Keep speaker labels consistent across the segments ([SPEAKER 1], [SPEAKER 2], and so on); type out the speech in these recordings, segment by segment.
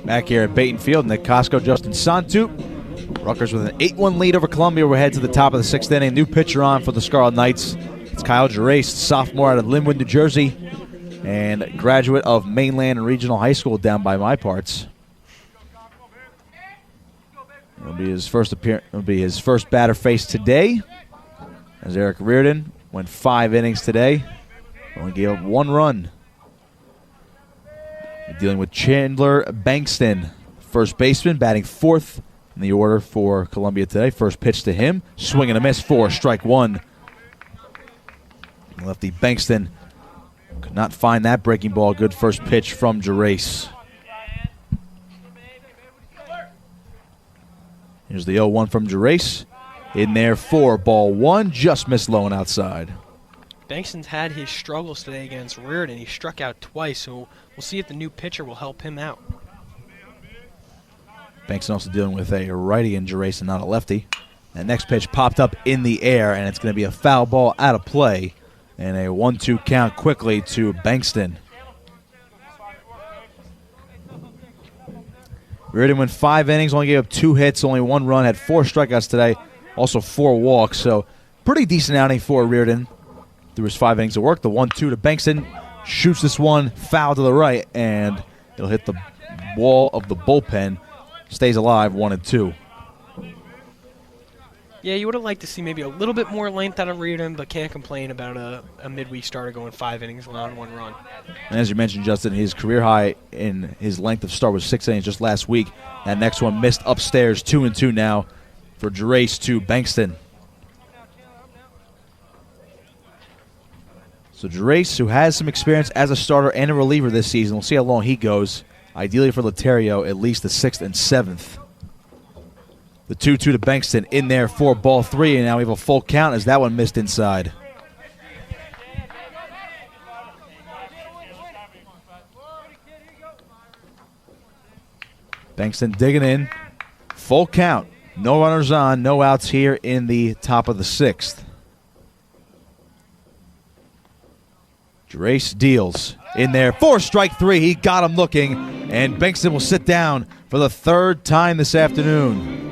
[SPEAKER 1] Back here at Baton Field, Nick Kosko, Justin Sontupe. Rutgers with an 8-1 lead over Columbia. We're headed to the top of the sixth inning. New pitcher on for the Scarlet Knights. It's Kyle Gerace, sophomore out of Linwood, New Jersey, and graduate of Mainland Regional High School down by my parts. It'll be his first batter face today, as Eric Reardon went 5 innings today. Only gave up 1 run. We're dealing with Chandler Bankston, first baseman, batting 4th in the order for Columbia today. First pitch to him, swing and a miss for strike 1. Lefty Bankston could not find that breaking ball. Good first pitch from Gerace. Here's the 0-1 from Gerace. In there for ball 1, just missed low and outside.
[SPEAKER 2] Bankston's had his struggles today against Reardon. He struck out twice, so we'll see if the new pitcher will help him out.
[SPEAKER 1] Bankston also dealing with a righty in Gerace and not a lefty. That next pitch popped up in the air, and it's going to be a foul ball out of play. And a 1-2 count quickly to Bankston. Reardon went 5 innings, only gave up 2 hits, only 1 run, had 4 strikeouts today, also 4 walks. So pretty decent outing for Reardon through his 5 innings of work. The 1-2 to Bankston, shoots this one foul to the right, and it'll hit the wall of the bullpen. Stays alive, 1-2.
[SPEAKER 2] Yeah, you would have liked to see maybe a little bit more length out of Reardon, but can't complain about a midweek starter going 5 innings, allowing 1 run.
[SPEAKER 1] And as you mentioned, Justin, his career high in his length of start was 6 innings just last week. That next one missed upstairs, 2-2 now for Gerace to Bankston. So Gerace, who has some experience as a starter and a reliever this season, we'll see how long he goes. Ideally for Laterio, at least the 6th and 7th. The 2-2 to Bankston in there for ball 3, and now we have a full count as that one missed inside. Bankston digging in. Full count. No runners on, no outs here in the top of the 6th. Gerace deals in there for strike 3. He got him looking, and Bankston will sit down for the 3rd time this afternoon.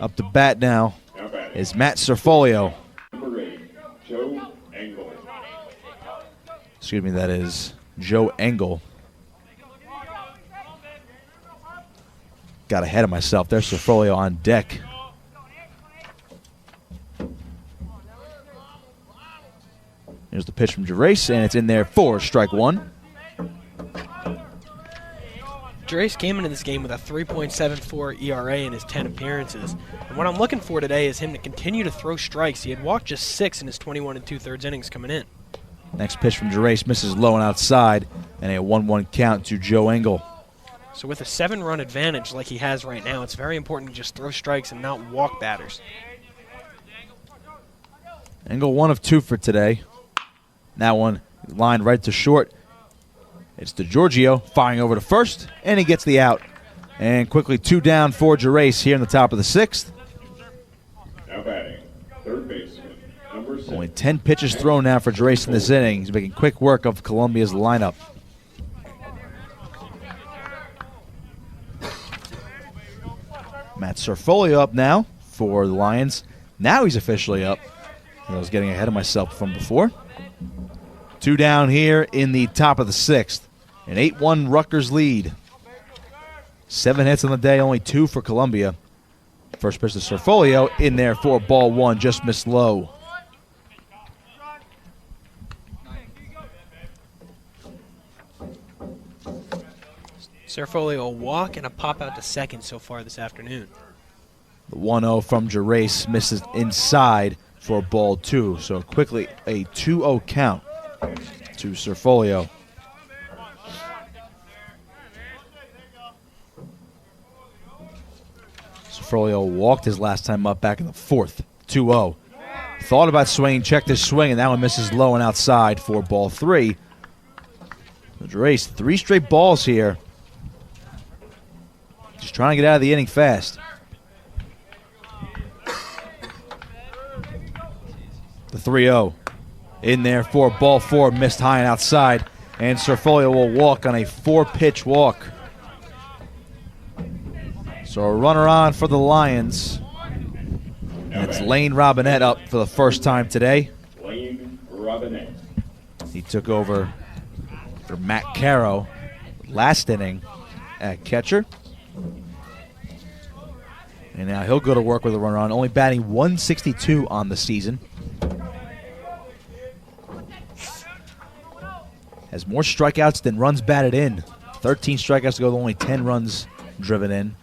[SPEAKER 1] Up to bat now is Matt Cerfolio. Excuse me, that is Joe Engel. Got ahead of myself there. Cerfolio on deck. Here's the pitch from Gerace, and it's in there for strike 1.
[SPEAKER 2] Gerace came into this game with a 3.74 ERA in his 10 appearances. And what I'm looking for today is him to continue to throw strikes. He had walked just 6 in his 21 2/3 innings coming in.
[SPEAKER 1] Next pitch from Gerace misses low and outside, and a 1-1 count to Joe Engel.
[SPEAKER 2] So with a 7-run advantage like he has right now, it's very important to just throw strikes and not walk batters.
[SPEAKER 1] Engel 1 of 2 for today. That one lined right to short. It's DiGiorgio firing over to first, and he gets the out. And quickly 2 down for Gerace here in the top of the 6th.
[SPEAKER 3] Now batting, third baseman, number 6.
[SPEAKER 1] Only 10 pitches thrown now for Gerace in this inning. He's making quick work of Columbia's lineup. Matt Cerfolio up now for the Lions. Now he's officially up. I was getting ahead of myself from before. 2 down here in the top of the 6th. An 8-1 Rutgers lead. 7 hits on the day, only 2 for Columbia. First pitch to Cerfolio in there for ball 1, just missed low.
[SPEAKER 2] Cerfolio a walk and a pop out to second so far this afternoon.
[SPEAKER 1] The 1-0 from Gerace misses inside for ball 2. So quickly a 2-0 count to Cerfolio. Cerfolio walked his last time up back in the 4th. 2-0. Thought about swinging, checked his swing, and that one misses low and outside for ball 3. So Gerace, 3 straight balls here. Just trying to get out of the inning fast. The 3-0 in there for ball 4, missed high and outside. And Serfolio will walk on a 4-pitch walk. So a runner on for the Lions. And it's Lane Robinette up for the first time today.
[SPEAKER 3] Lane Robinette.
[SPEAKER 1] He took over for Matt Caro last inning at catcher. And now he'll go to work with a runner on, only batting 162 on the season. Has more strikeouts than runs batted in. 13 strikeouts to go, only 10 runs driven in.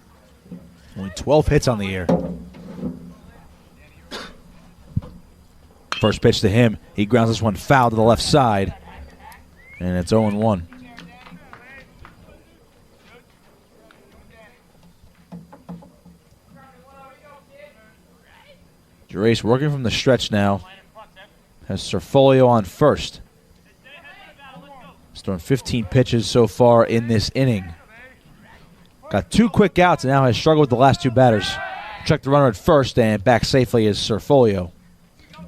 [SPEAKER 1] Only 12 hits on the year. First pitch to him. He grounds this one foul to the left side. And it's 0-1. Gerace working from the stretch now. Has Serfolio on first. He's thrown 15 pitches so far in this inning. Got 2 quick outs and now has struggled with the last 2 batters. Check the runner at first, and back safely is Serfolio.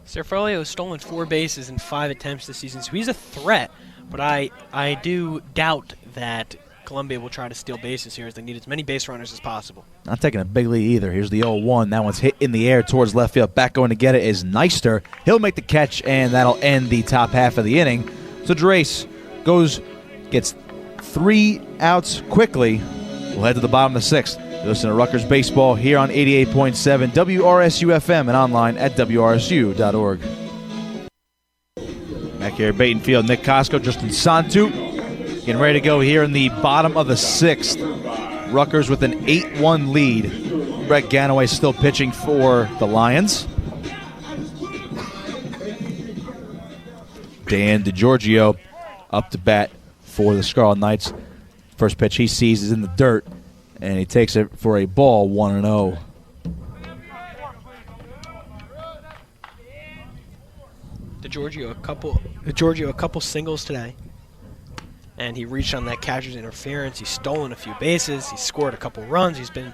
[SPEAKER 2] Serfolio has stolen 4 bases in 5 attempts this season, so he's a threat. But I do doubt that Columbia will try to steal bases here, as they need as many base runners as possible.
[SPEAKER 1] Not taking a big lead either. Here's the 0-1. That one's hit in the air towards left field. Back going to get it is Neister. He'll make the catch, and that'll end the top half of the inning. So Gerace gets 3 outs quickly. We'll head to the bottom of the 6th. You listen to Rutgers Baseball here on 88.7 WRSU FM and online at WRSU.org. Back here at Baton Field, Nick Kosko, Justin Sontupe, getting ready to go here in the bottom of the 6th. Rutgers with an 8-1 lead. Brett Ganaway still pitching for the Lions. Dan DiGiorgio up to bat for the Scarlet Knights. First pitch he sees is in the dirt, and he takes it for a ball, 1-0.
[SPEAKER 2] DiGiorgio a couple singles today, and he reached on that catcher's interference. He's stolen a few bases. He scored a couple runs. He's been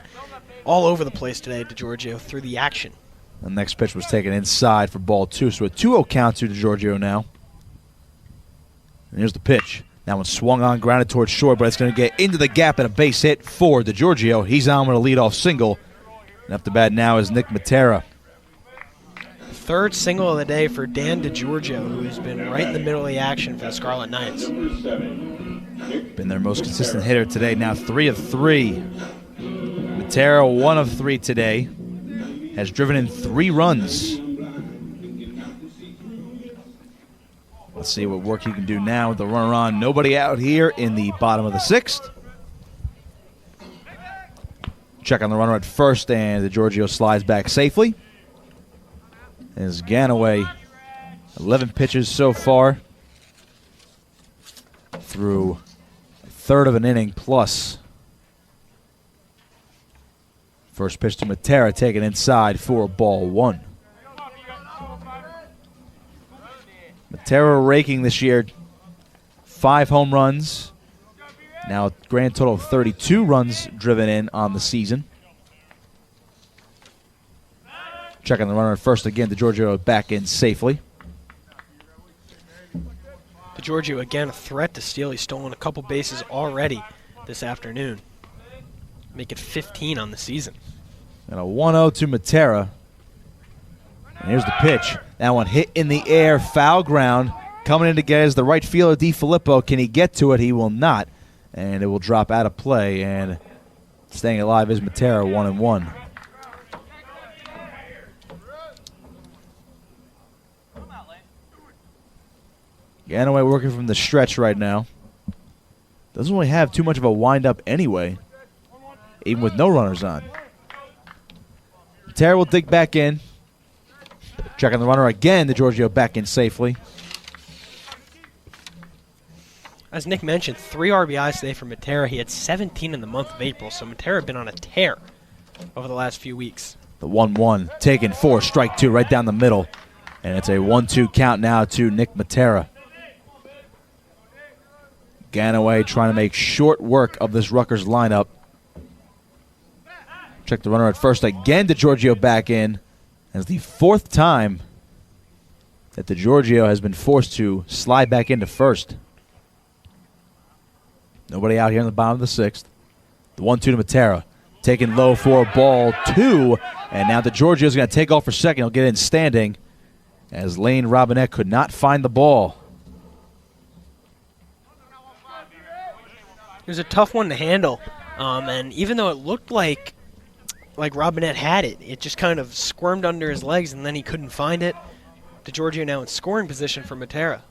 [SPEAKER 2] all over the place today, DiGiorgio, through the action.
[SPEAKER 1] The next pitch was taken inside for ball 2, so a 2-0 count to DiGiorgio now. And here's the pitch. That one swung on, grounded towards short, but it's going to get into the gap and a base hit for DiGiorgio. He's on with a leadoff single. And up to bat now is Nick Matera.
[SPEAKER 2] 3rd single of the day for Dan DiGiorgio, who has been right in the middle of the action for the Scarlet Knights.
[SPEAKER 1] Been their most consistent hitter today, now 3 of 3. Matera 1 of 3 today. Has driven in 3 runs. Let's see what work he can do now with the runner on. Nobody out here in the bottom of the 6th. Check on the runner at first, and DiGiorgio slides back safely. As Ganaway, 11 pitches so far through a third of an inning plus. First pitch to Matera, taken inside for ball 1. Matera raking this year 5 home runs. Now a grand total of 32 runs driven in on the season. Checking the runner at first again. DiGiorgio back in safely.
[SPEAKER 2] DiGiorgio again a threat to steal. He's stolen a couple bases already this afternoon. Make it 15 on the season.
[SPEAKER 1] And a 1-0 to Matera. And here's the pitch. That one hit in the air, foul ground. Coming in to get is the right fielder, DiFilippo. Can he get to it? He will not. And it will drop out of play. And staying alive is Matera, 1-1. Ganaway working from the stretch right now. Doesn't really have too much of a wind-up anyway, even with no runners on. Matera will dig back in. Checking the runner again. DiGiorgio back in safely.
[SPEAKER 2] As Nick mentioned, 3 RBIs today for Matera. He had 17 in the month of April, so Matera had been on a tear over the last few weeks.
[SPEAKER 1] The 1-1 taken for strike 2 right down the middle. And it's a 1-2 count now to Nick Matera. Ganaway trying to make short work of this Rutgers lineup. Check the runner at first again. DiGiorgio back in. As the 4th time that DiGiorgio has been forced to slide back into first. Nobody out here in the bottom of the 6th. The 1-2 to Matera. Taken low for ball 2. And now DiGiorgio is going to take off for second. He'll get in standing as Lane Robinette could not find the ball.
[SPEAKER 2] It was a tough one to handle. And even though it looked like Robinette had it, it just kind of squirmed under his legs, and then he couldn't find it. DiGiorgio now in scoring position for Matera.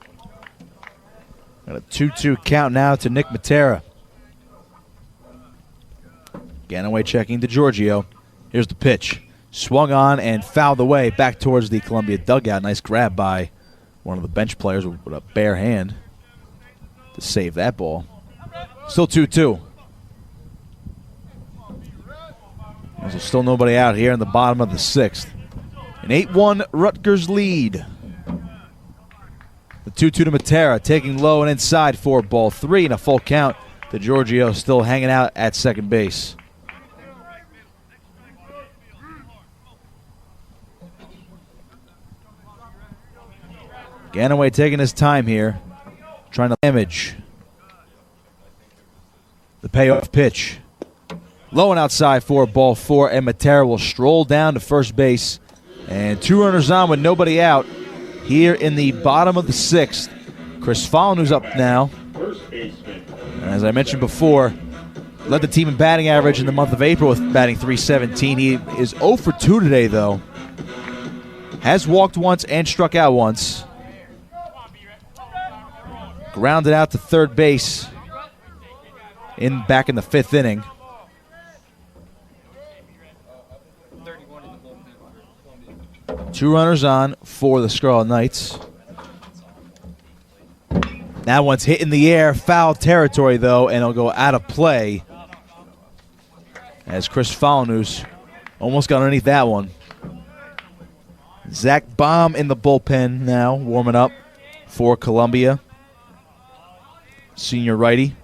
[SPEAKER 1] Got a 2-2 count now to Nick Matera. Ganaway checking DiGiorgio. Here's the pitch. Swung on and fouled away back towards the Columbia dugout. Nice grab by one of the bench players with a bare hand to save that ball. Still 2-2. There's still nobody out here in the bottom of the 6th. An 8-1 Rutgers lead. The 2-2 to Matera, taking low and inside for ball 3 and a full count. DiGiorgio still hanging out at second base. Ganaway taking his time here, trying to damage the payoff pitch. Low and outside for ball 4, and Matera will stroll down to first base. And 2 runners on with nobody out here in the bottom of the 6th. Chris Follinew's up now. And as I mentioned before, led the team in batting average in the month of April with batting .317. He is 0 for 2 today, though. Has walked once and struck out once. Grounded out to third base back in the 5th inning. Two runners on for the Scarlet Knights. That one's hit in the air, foul territory though, and it'll go out of play as Chris Follinew's almost got underneath that one. Zach Baum in the bullpen now, warming up for Columbia. Senior righty.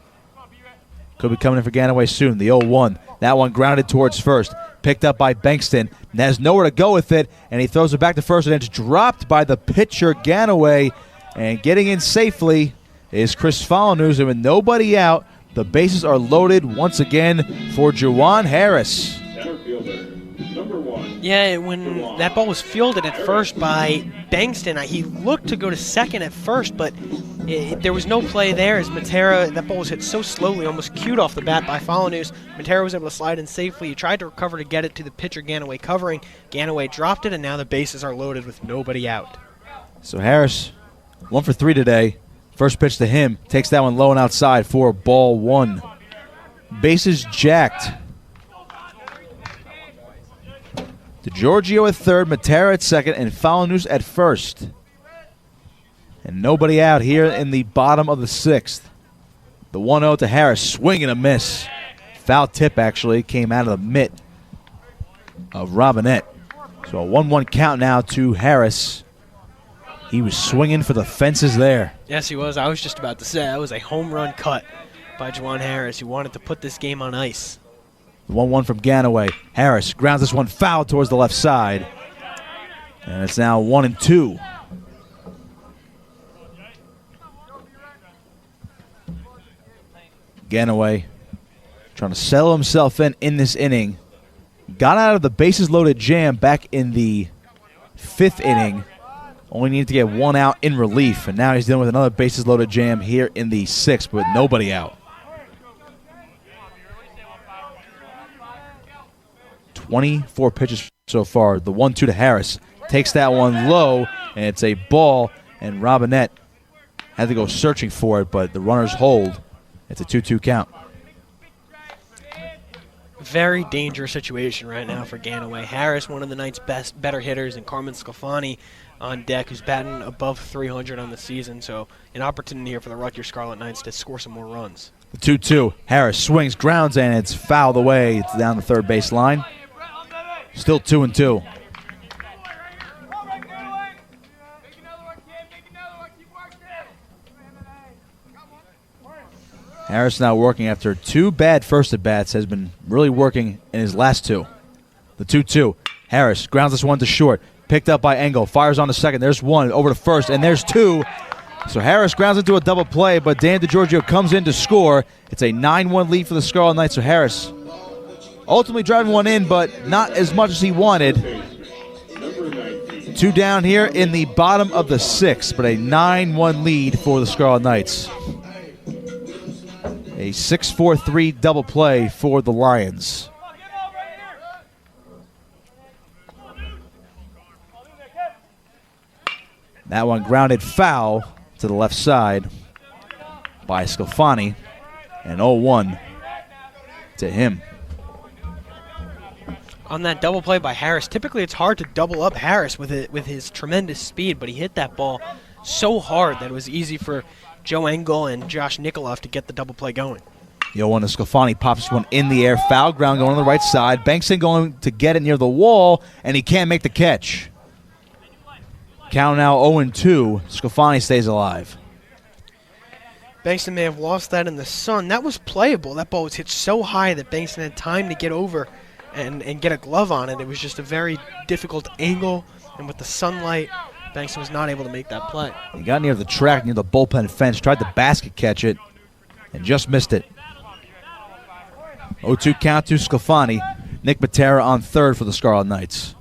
[SPEAKER 1] Could be coming in for Ganaway soon. The 0-1. That one grounded towards first. Picked up by Bankston. And has nowhere to go with it. And he throws it back to first. And it's dropped by the pitcher, Ganaway. And getting in safely is Chris Follinew. And with nobody out, the bases are loaded once again for JaJuan Harris.
[SPEAKER 3] Center fielder, number 1.
[SPEAKER 2] Yeah, when that ball was fielded at first by Bankston, he looked to go to second at first, but there was no play there as Matera, that ball was hit so slowly, almost cued off the bat by Follinew. Matera was able to slide in safely. He tried to recover to get it to the pitcher, Ganaway covering. Ganaway dropped it, and now the bases are loaded with nobody out.
[SPEAKER 1] So Harris, 1 for 3 today. First pitch to him, takes that one low and outside for ball 1. Bases jacked. DiGiorgio at third, Matera at second, and Follinew at first. And nobody out here in the bottom of the 6th. The 1-0 to Harris, swing and a miss. Foul tip, actually, came out of the mitt of Robinette. So a 1-1 count now to Harris. He was swinging for the fences there.
[SPEAKER 2] Yes, he was. I was just about to say that was a home run cut by JaJuan Harris, who wanted to put this game on ice.
[SPEAKER 1] The 1-1 from Ganaway. Harris grounds this one foul towards the left side. And it's now 1-2. Ganaway trying to settle himself in this inning. Got out of the bases loaded jam back in the 5th inning. Only needed to get 1 out in relief. And now he's dealing with another bases loaded jam here in the 6th with nobody out. 24 pitches so far. The 1-2 to Harris. Takes that one low, and it's a ball. And Robinette had to go searching for it, but the runners hold. It's a 2-2 count.
[SPEAKER 2] Very dangerous situation right now for Ganaway. Harris, one of the night's better hitters, and Carmen Sclafani on deck, who's batting above 300 on the season. So an opportunity here for the Rutgers Scarlet Knights to score some more runs.
[SPEAKER 1] The 2-2. Harris swings, grounds, and it's fouled away. It's down the third base line. Still 2-2. Harris now working after 2 bad first at-bats, has been really working in his last 2. The 2-2. Harris grounds this one to short. Picked up by Engel. Fires on to second. There's 1 over to first, and there's 2. So Harris grounds into a double play, but Dan DiGiorgio comes in to score. It's a 9-1 lead for the Scarlet Knights. So Harris ultimately driving one in, but not as much as he wanted. 2 down here in the bottom of the 6th, but a 9-1 lead for the Scarlet Knights. A 6-4-3 double play for the Lions. That one grounded foul to the left side by Sclafani, and 0-1 to him.
[SPEAKER 2] On that double play by Harris, typically it's hard to double up Harris with his tremendous speed, but he hit that ball so hard that it was easy for Joe Engel and Josh Nikolov to get the double play going.
[SPEAKER 1] 0-1 to Sclafani, pops one in the air, foul ground going on the right side. Bankston going to get it near the wall, and he can't make the catch. Count now 0-2. Sclafani stays alive.
[SPEAKER 2] Bankston may have lost that in the sun. That was playable. That ball was hit so high that Bankston had time to get over and get a glove on it. It was just a very difficult angle, and with the sunlight, Bankston was not able to make that play.
[SPEAKER 1] He got near the track, near the bullpen fence, tried to basket catch it, and just missed it. 0-2 count to Sclafani. Nick Matera on third for the Scarlet Knights.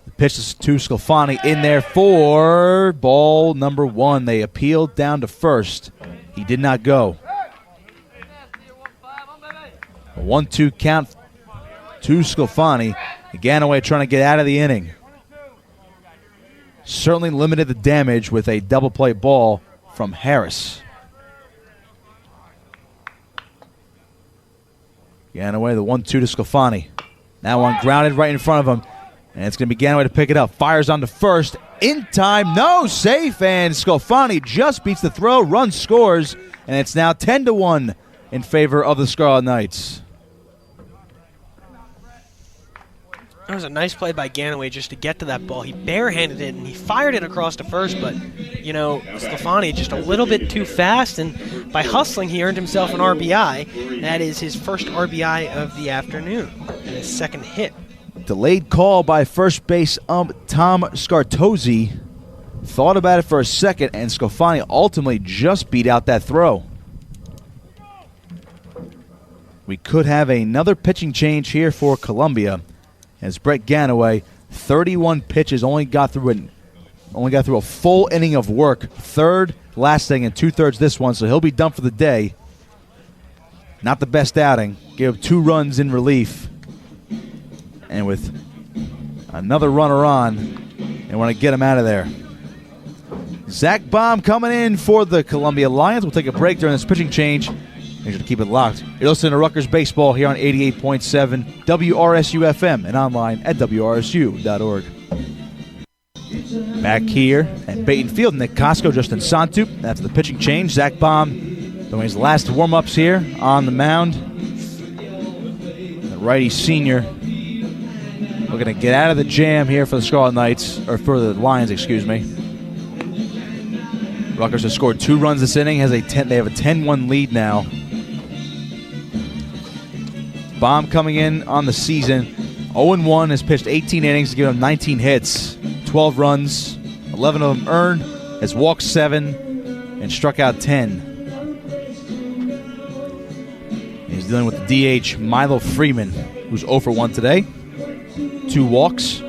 [SPEAKER 1] The pitch is to Sclafani in there for ball number 1. They appealed down to first. He did not go. A 1-2 count to Sclafani. Ganaway trying to get out of the inning. Certainly limited the damage with a double play ball from Harris. Ganaway, the 1-2 to Sclafani. That one grounded right in front of him. And it's going to be Ganaway to pick it up. Fires on to first. In time, no, safe. And Sclafani just beats the throw. Run scores. And it's now 10-1 in favor of the Scarlet Knights.
[SPEAKER 2] That was a nice play by Ganaway just to get to that ball. He barehanded it, and he fired it across to first, but, Sclafani just a little bit too fast, and by hustling, he earned himself an RBI. That is his first RBI of the afternoon and his second hit.
[SPEAKER 1] Delayed call by first base Tom Scartozzi. Thought about it for a second, and Sclafani ultimately just beat out that throw. We could have another pitching change here for Columbia, as Brett Ganaway, 31 pitches, only got through a full inning of work. Third last inning and 2/3 this one, so he'll be done for the day. Not the best outing. Gave 2 runs in relief. And with another runner on, they want to get him out of there. Zach Baum coming in for the Columbia Lions. We'll take a break during this pitching change. Make sure to keep it locked. You're listening to Rutgers Baseball here on 88.7 WRSU FM and online at WRSU.org. Back here at Baton Field, Nick Kosko, Justin Sontupe. After the pitching change, Zach Baum doing his last warm-ups here on the mound. The righty senior looking to get out of the jam here for the Scarlet Knights, or for the Lions, excuse me. Rutgers has scored 2 runs this inning. They have a 10-1 lead now. Baum coming in on the season, 0-1, has pitched 18 innings to give him 19 hits, 12 runs, 11 of them earned, has walked 7, and struck out 10. He's dealing with the DH Milo Freeman, who's 0 for 1 today. 2 walks.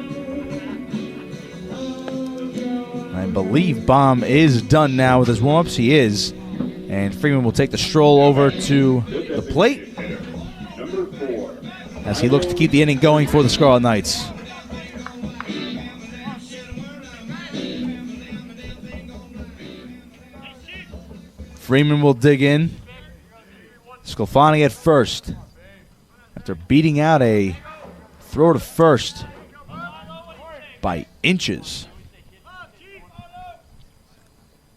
[SPEAKER 1] I believe Baum is done now with his warm-ups. He is. And Freeman will take the stroll over to the plate as he looks to keep the inning going for the Scarlet Knights. Freeman will dig in. Sclafani at first. After beating out a throw to first by inches.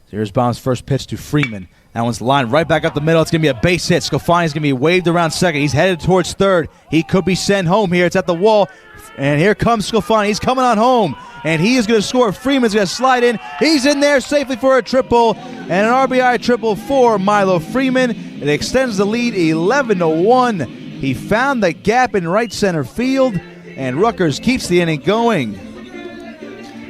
[SPEAKER 1] Here's Baum's first pitch to Freeman. That one's lined right back up the middle. It's going to be a base hit. Sclafani's going to be waved around second. He's headed towards third. He could be sent home here. It's at the wall. And here comes Sclafani. He's coming on home. And he is going to score. Freeman's going to slide in. He's in there safely for a triple. And an RBI triple for Milo Freeman. It extends the lead 11-1. He found the gap in right center field. And Rutgers keeps the inning going.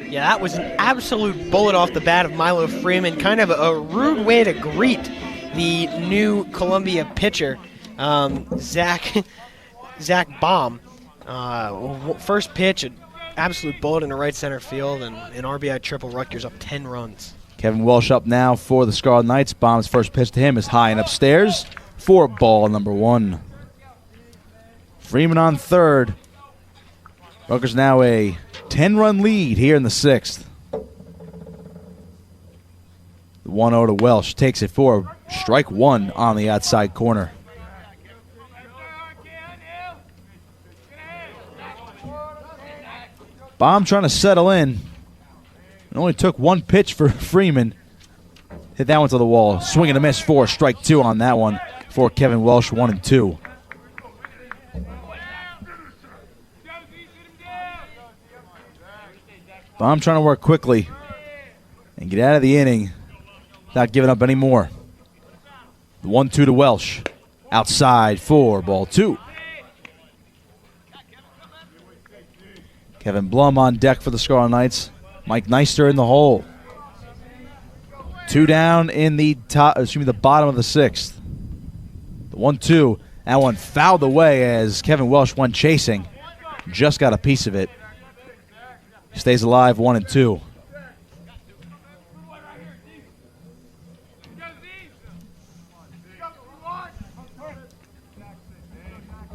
[SPEAKER 2] Yeah, that was an absolute bullet off the bat of Milo Freeman. Kind of a rude way to greet the new Columbia pitcher, Zach Baum. First pitch, an absolute bullet in the right center field, and an RBI triple. Rutgers up 10 runs.
[SPEAKER 1] Kevin Welsh up now for the Scarlet Knights. Baum's first pitch to him is high and upstairs for ball number 1. Freeman on third. Rutgers now a 10-run lead here in the 6th. The 1-0 to Welsh takes it for strike 1 on the outside corner. Baum trying to settle in. It only took 1 pitch for Freeman. Hit that one to the wall. Swing and a miss for strike 2 on that one for Kevin Welsh, 1-2. Baum trying to work quickly and get out of the inning without giving up any more. The 1-2 to Welsh. Outside for ball 2. Kevin Blum on deck for the Scarlet Knights. Mike Neister in the hole. 2 down in the bottom of the 6th. The 1-2. That one fouled away as Kevin Welsh went chasing. Just got a piece of it. Stays alive, 1-2.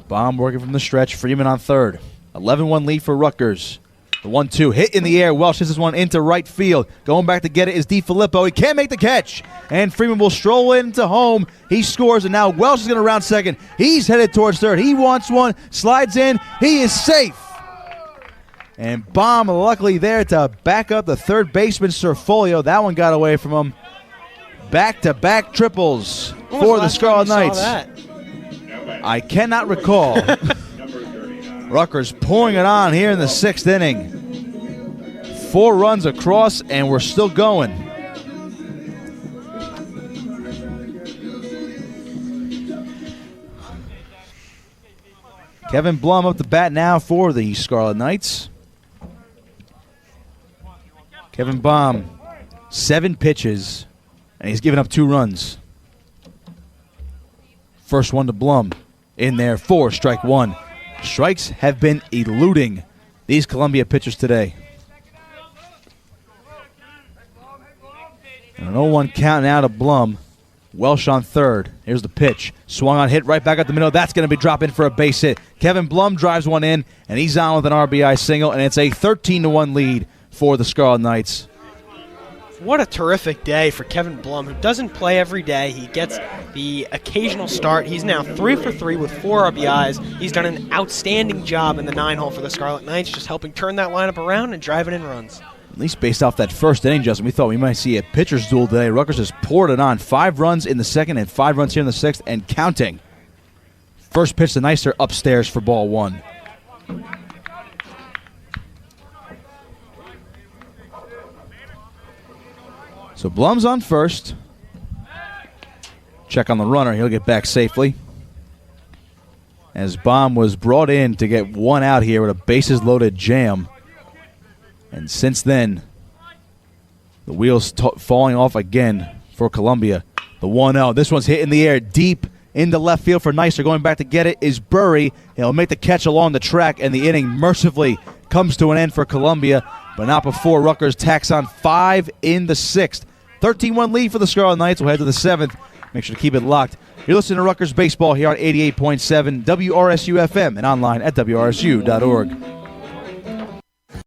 [SPEAKER 1] Baum working from the stretch. Freeman on third. 11-1 lead for Rutgers. The 1-2 hit in the air. Welsh hits this one into right field. Going back to get it is DiFilippo. He can't make the catch. And Freeman will stroll into home. He scores, and now Welsh is going to round second. He's headed towards third. He wants one. Slides in. He is safe. And Baum luckily there to back up the third baseman, Serfolio. That one got away from him. Back-to-back triples for the Scarlet Knights. I cannot recall. Rutgers pouring it on here in the 6th inning. 4 runs across, and we're still going. Kevin Blum up the bat now for the Scarlet Knights. Kevin Blum, 7 pitches, and he's given up 2 runs. First one to Blum. In there for strike 1. Strikes have been eluding these Columbia pitchers today. And an 0-1 count now to Blum. Welsh on third. Here's the pitch. Swung on, hit right back up the middle. That's going to be dropped in for a base hit. Kevin Blum drives one in, and he's on with an RBI single, and it's a 13-1 lead for the Scarlet Knights.
[SPEAKER 2] What a terrific day for Kevin Blum, who doesn't play every day. He gets the occasional start. He's now 3 for 3 with 4 RBIs. He's done an outstanding job in the 9-hole for the Scarlet Knights, just helping turn that lineup around and driving in runs.
[SPEAKER 1] At least based off that first inning, Justin, we thought we might see a pitcher's duel today. Rutgers has poured it on. 5 runs in the 2nd and 5 runs here in the 6th and counting. First pitch to Neister upstairs for ball 1. So Blum's on first. Check on the runner. He'll get back safely. As Baum was brought in to get one out here with a bases-loaded jam. And since then, the wheels falling off again for Columbia. The 1-0. This one's hit in the air deep into left field for Neister. Going back to get it is Burry. He'll make the catch along the track, and the inning mercifully comes to an end for Columbia, but not before Rutgers tacks on 5 in the 6th. 13-1 lead for the Scarlet Knights. We'll head to the 7th. Make sure to keep it locked. You're listening to Rutgers Baseball here on 88.7 WRSU FM and online at WRSU.org.